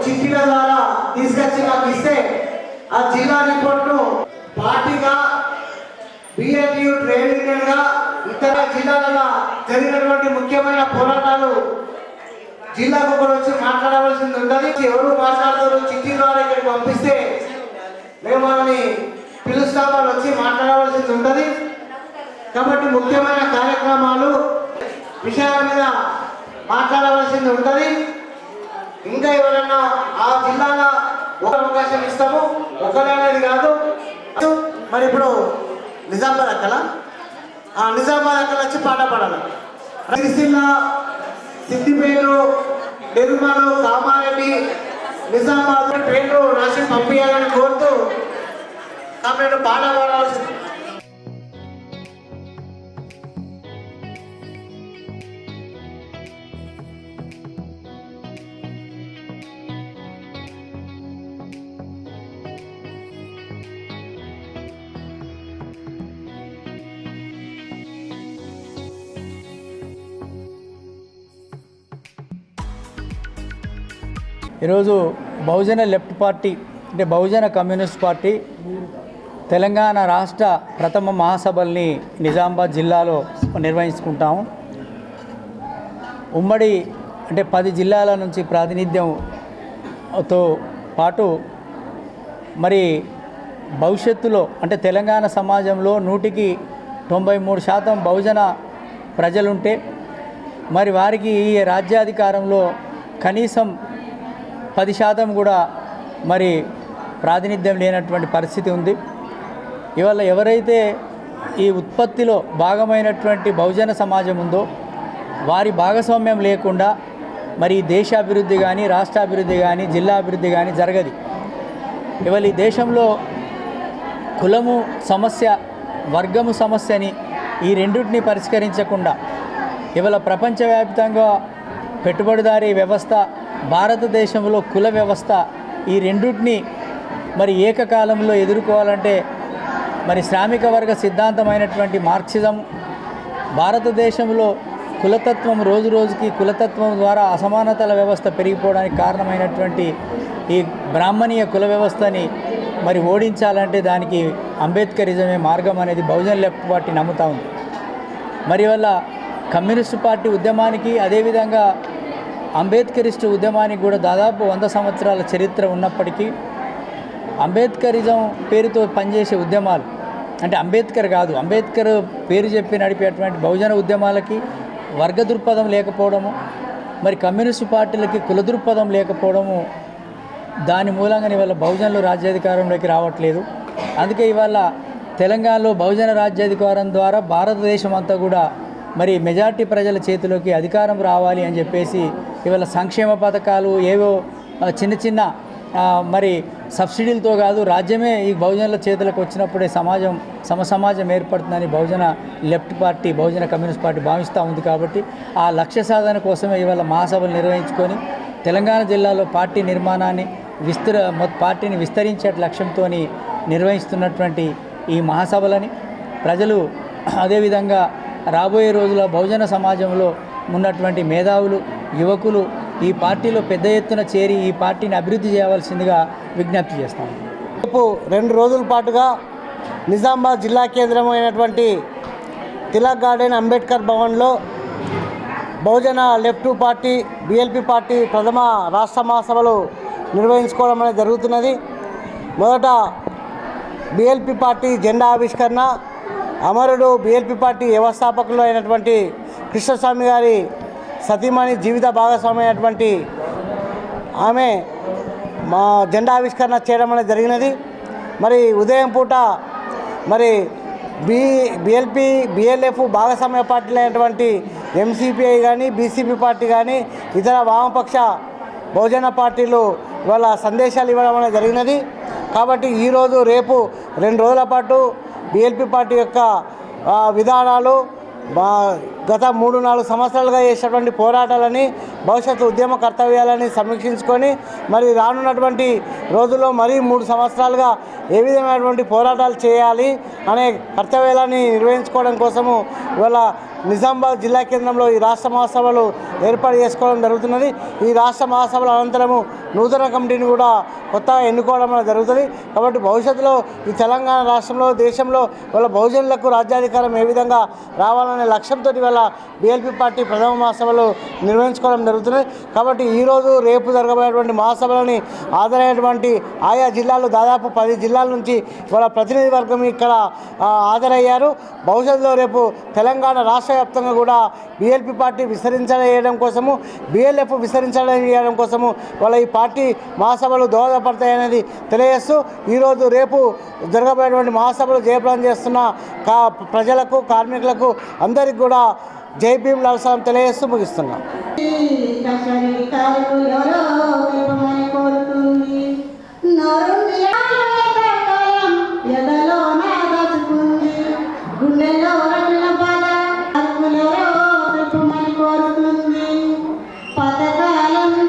చిట్టీల ద్వారా తీసుకొచ్చి మాకు ఇస్తే ఆ జిల్లా రిపోర్ట్ను పార్టీగా బిఎల్యూ ట్రేడ్ యూనియన్గా ఇతర జిల్లాలలో జరిగినటువంటి ముఖ్యమైన పోరాటాలు జిల్లాకు కూడా వచ్చి మాట్లాడవలసింది ఉంటుంది. ఎవరు మాట్లాడతారు చిట్టి ద్వారా ఇక్కడికి పంపిస్తే మేము వాళ్ళని పిలుస్తాం, వాళ్ళు వచ్చి మాట్లాడవలసింది ఉంటుంది. కాబట్టి ముఖ్యమైన కార్యక్రమాలు విషయాల మీద మాట్లాడవలసింది ఉంటుంది. ఇంకా ఎవరన్నా ఆ జిల్లాలో ఒక అవకాశం ఇస్తాము, ఒకరే అనేది కాదు. మరి ఇప్పుడు నిజామాబాద్ అక్కల వచ్చి పాట పాడాలి. సిరిసిల్ల, సిద్దిపేట, నిర్మల్, కామారెడ్డి, నిజామాబాద్ ట్రైన్లు రాసి పంపించాలని కోరుతూ కామెంట్ పాట పాడాల్సింది. ఈరోజు బహుజన లెఫ్ట్ పార్టీ అంటే బహుజన కమ్యూనిస్ట్ పార్టీ తెలంగాణ రాష్ట్ర ప్రథమ మహాసభల్ని నిజామాబాద్ జిల్లాలో నిర్వహించుకుంటాము. ఉమ్మడి అంటే 10 జిల్లాల నుంచి ప్రాతినిధ్యంతో పాటు మరి భవిష్యత్తులో అంటే తెలంగాణ సమాజంలో 100కి 93% బహుజన ప్రజలుంటే మరి వారికి ఈ రాజ్యాధికారంలో కనీసం 10% కూడా మరి ప్రాతినిధ్యం లేనటువంటి పరిస్థితి ఉంది. ఇవాళ ఎవరైతే ఈ ఉత్పత్తిలో భాగమైనటువంటి బహుజన సమాజం ఉందో వారి భాగస్వామ్యం లేకుండా మరి దేశాభివృద్ధి కానీ రాష్ట్రాభివృద్ధి కానీ జిల్లా అభివృద్ధి కానీ జరగదు. ఇవాళ ఈ దేశంలో కులము సమస్య, వర్గము సమస్యని ఈ రెండింటిని పరిష్కరించకుండా ఇవాళ ప్రపంచవ్యాప్తంగా పెట్టుబడిదారీ వ్యవస్థ, భారతదేశంలో కుల వ్యవస్థ ఈ రెండింటిని మరి ఏకకాలంలో ఎదుర్కోవాలంటే మరి శ్రామిక వర్గ సిద్ధాంతమైనటువంటి మార్క్సిజం, భారతదేశంలో కులతత్వం రోజు రోజుకి కులతత్వం ద్వారా అసమానతల వ్యవస్థ పెరిగిపోవడానికి కారణమైనటువంటి ఈ బ్రాహ్మణీయ కుల వ్యవస్థని మరి ఓడించాలంటే దానికి అంబేద్కరిజమే మార్గం అనేది బహుజన లెఫ్ట్ పార్టీ నమ్ముతా ఉంది. మరి వల్ల కమ్యూనిస్టు పార్టీ ఉద్యమానికి అదేవిధంగా అంబేద్కరిస్టు ఉద్యమానికి కూడా దాదాపు 100 సంవత్సరాల చరిత్ర ఉన్నప్పటికీ అంబేద్కరిజం పేరుతో పనిచేసే ఉద్యమాలు అంటే అంబేద్కర్ కాదు, అంబేద్కర్ పేరు చెప్పి నడిపేటువంటి బహుజన ఉద్యమాలకి వర్గ దృక్పథం లేకపోవడము, మరి కమ్యూనిస్టు పార్టీలకి కుల దృక్పథం లేకపోవడము, దాని మూలంగా ఇవాళ బహుజనులు రాజ్యాధికారంలోకి రావట్లేదు. అందుకే ఇవాళ తెలంగాణలో బహుజన రాజ్యాధికారం ద్వారా భారతదేశం అంతా కూడా మరి మెజార్టీ ప్రజల చేతిలోకి అధికారం రావాలి అని చెప్పేసి ఇవాళ సంక్షేమ పథకాలు ఏవో చిన్న చిన్న మరి సబ్సిడీలతో కాదు, రాజ్యమే ఈ బహుజనుల చేతులకు వచ్చినప్పుడే సమాజం ఏర్పడుతుందని బహుజన లెఫ్ట్ పార్టీ, బహుజన కమ్యూనిస్ట్ పార్టీ భావిస్తూ ఉంది. కాబట్టి ఆ లక్ష్య సాధన కోసమే ఇవాళ మహాసభలు నిర్వహించుకొని తెలంగాణ జిల్లాలో పార్టీ నిర్మాణాన్ని పార్టీని విస్తరించే లక్ష్యంతో నిర్వహిస్తున్నటువంటి ఈ మహాసభలని ప్రజలు అదేవిధంగా రాబోయే రోజుల బహుజన సమాజంలో ఉన్నటువంటి మేధావులు, యువకులు ఈ పార్టీలో పెద్ద ఎత్తున చేరి ఈ పార్టీని అభివృద్ధి చేయవలసిందిగా విజ్ఞప్తి చేస్తాం. రేపు 2 రోజుల పాటుగా నిజామాబాద్ జిల్లా కేంద్రమైనటువంటి తిలక్ గార్డెన్ అంబేద్కర్ భవన్లో బహుజన లెఫ్ట్ పార్టీ బిఎల్పి పార్టీ ప్రథమ రాష్ట్ర మహాసభలు నిర్వహించుకోవడం అనేది జరుగుతున్నది. మొదట బిఎల్పి పార్టీ జెండా ఆవిష్కరణ, అమరుడు బిఎల్పి పార్టీ వ్యవస్థాపకులు అయినటువంటి కృష్ణస్వామి గారి సతీమణి జీవిత భాగస్వామి అయినటువంటి ఆమె మా జెండా ఆవిష్కరణ చేయడం అనేది జరిగినది. మరి ఉదయం పూట మరి బిఎల్పి బిఎల్ఎఫ్ భాగస్వామ్య పార్టీలు అయినటువంటి ఎంసిపిఐ కానీ బీసీపీ పార్టీ కానీ ఇతర వామపక్ష బహుజన పార్టీలు ఇవాళ సందేశాలు ఇవ్వడం అనేది జరిగినది. కాబట్టి ఈరోజు రేపు 2 రోజుల పాటు బిఎల్పి పార్టీ యొక్క విధానాలు గత 3-4 సంవత్సరాలుగా చేసినటువంటి పోరాటాలని, భవిష్యత్తు ఉద్యమ కర్తవ్యాలని సమీక్షించుకొని మరి రానున్నటువంటి రోజుల్లో మరీ 3 సంవత్సరాలుగా ఏ విధమైనటువంటి పోరాటాలు చేయాలి అనే కర్తవ్యాలని నిర్వహించుకోవడం కోసము ఇవాళ నిజామాబాద్ జిల్లా కేంద్రంలో ఈ రాష్ట్ర మహాసభలు ఏర్పాటు చేసుకోవడం జరుగుతున్నది. ఈ రాష్ట్ర మహాసభల అనంతరము నూతన కమిటీని కూడా కొత్తగా ఎన్నుకోవడం జరుగుతుంది. కాబట్టి భవిష్యత్తులో ఈ తెలంగాణ రాష్ట్రంలో దేశంలో వాళ్ళ బహుజనులకు రాజ్యాధికారం ఏ విధంగా రావాలనే లక్ష్యంతో వాళ్ళ బీఎల్పీ పార్టీ ప్రథమ మహాసభలు నిర్వహించుకోవడం జరుగుతుంది. కాబట్టి ఈరోజు రేపు జరగబోయేటువంటి మహాసభలని హాజరయ్యేటువంటి ఆయా జిల్లాలు దాదాపు 10 జిల్లాల నుంచి వాళ్ళ ప్రతినిధి వర్గం ఇక్కడ హాజరయ్యారు. భవిష్యత్తులో రేపు తెలంగాణ రాష్ట్ర వ్యాప్తంగా కూడా బీఎల్పీ పార్టీ విస్తరించడం కోసము బీఎల్ఎఫ్ విస్తరించడం కోసము వాళ్ళ ఈ పార్టీ మహాసభలు దోహదపడతాయనేది తెలియజేస్తూ ఈరోజు రేపు జరగబోయేటువంటి మహాసభలు జయప్రదం చేస్తున్న ప్రజలకు కార్మికులకు అందరికీ కూడా జై భీమ్ లాల్ సలాం తెలియజేస్తూ ముగిస్తున్నాం. నరు